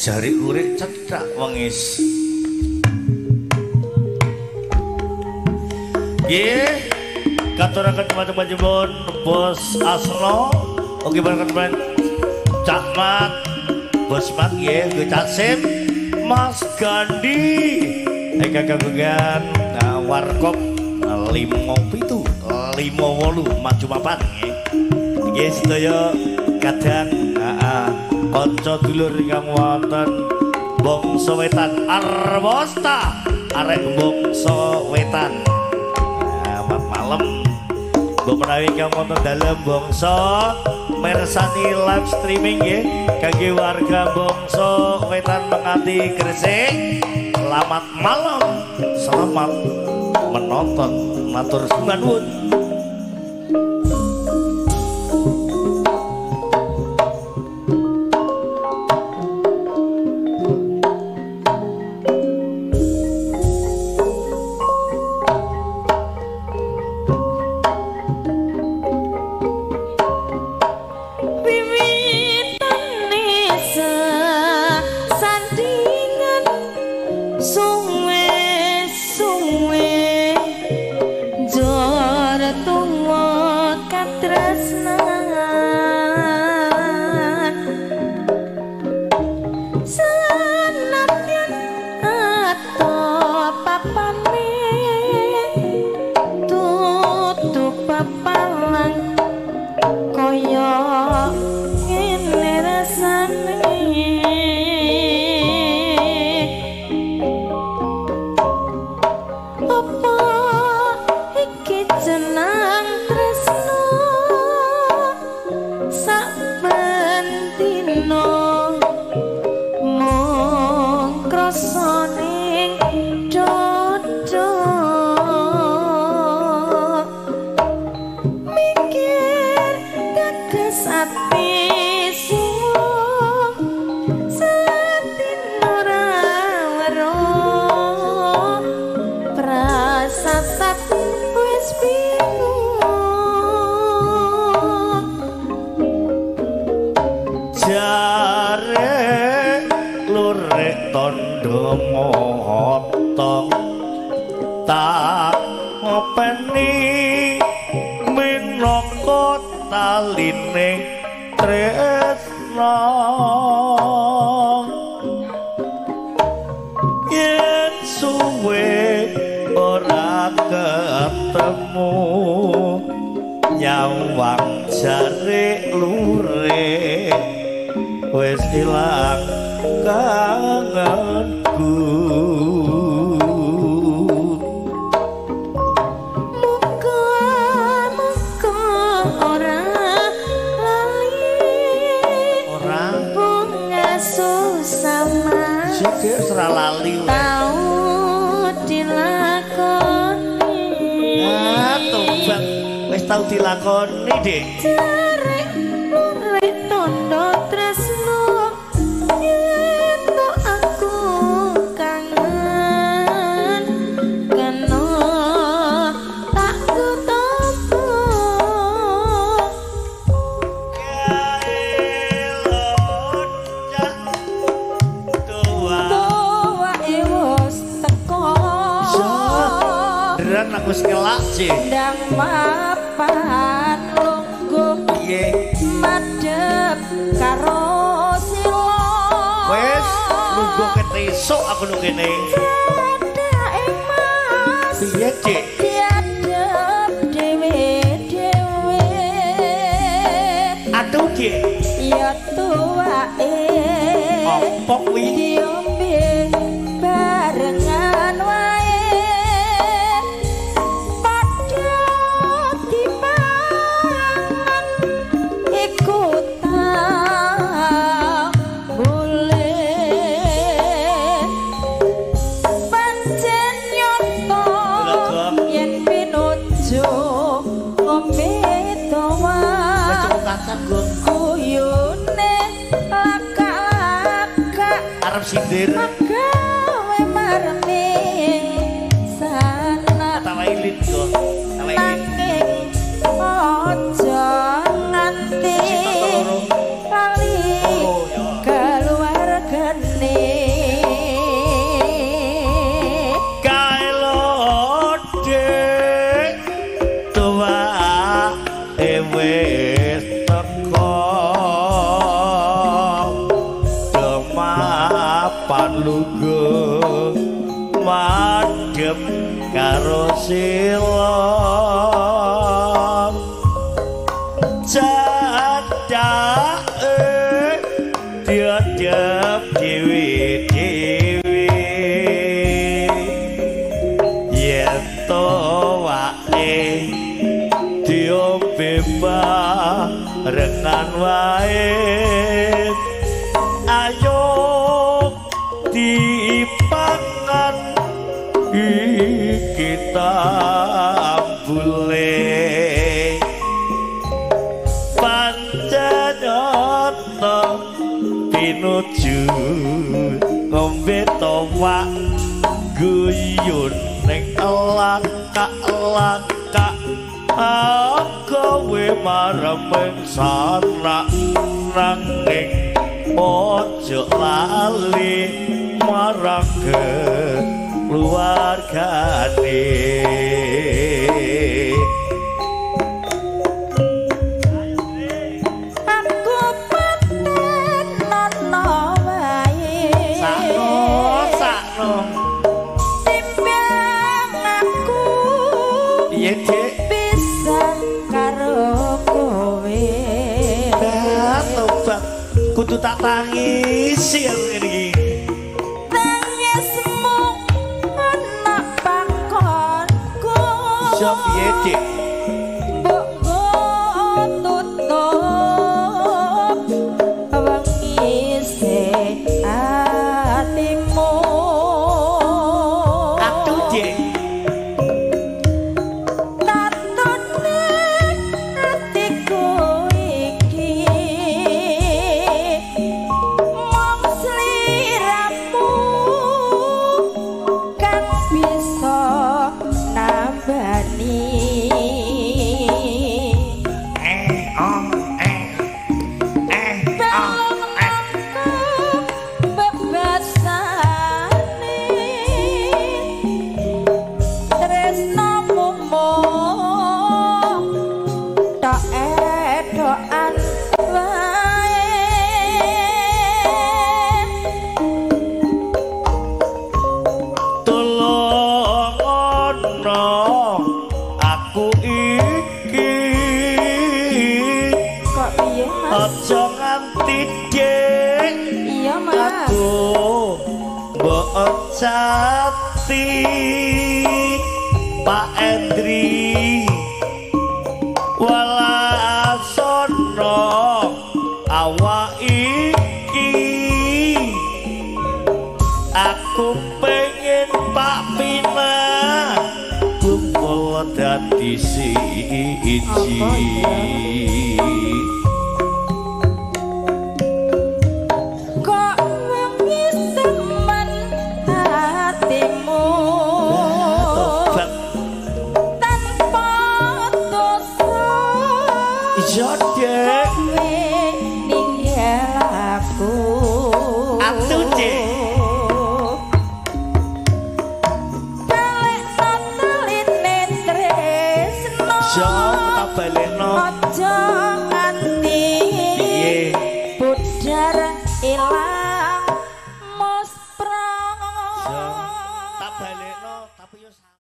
jari lurik cedak wengis. Nggih, katuraken teman-teman Bos Asno, ugi bareng Cak Mat, Bos Mat nggih, Gue Casim, Mas Gandhi, kagungan warkop 5758 maju mapan nggih. Nggih sedaya kadang kanca dulur ingkang wonten bangsa wetan Arwosta, arek bangsa wetan. Malam mbok menawi ingkang wonten dalem bangsa mirsani live streaming nggih kangge warga bangsa wetan Mengati Gresik. Selamat malam, selamat menonton, matur nuwun. Tau dilakoni Dik. Jarek lurik tondo tresno yen aku kangen kena tak ketemu doa wis teko deran aku ngelak sih ndang mapan lungguh madhep karo sila wis lungguh ketesuk aku nang kene cedhake mas piye Cik diadep dhewe-dhewe aduh Cik ya tuwae opo kuwi diombe barengan wae sindir gawe marme sana tawailin go tawailin ojo nganti kali keluar gene mapan lugu madhep karo silong cadake diadep dewi-dewi yen to wae diombe barengan wae ayo dipangan kita boleh panjenengan pinuju ngombe towak guyun ning elaka-elaka kowe maremeng sanak nanging ojo lali marang keluargane aku paten nono wae sakno timbang aku piye Dik bisa karo kowe tobat kudu tak tangisi ngene iki tangismu ana pakonku yo piye Dik aja nganti Dik iya Mas aku mbok cati Pak Endri walasono awak iki aku pengen Pak Pina kumpul dadi siji Dek ninggal aku atuh Dek balik nataline tresno tak balekno aja nganti pudar ilang muspra tak balekno tapi yo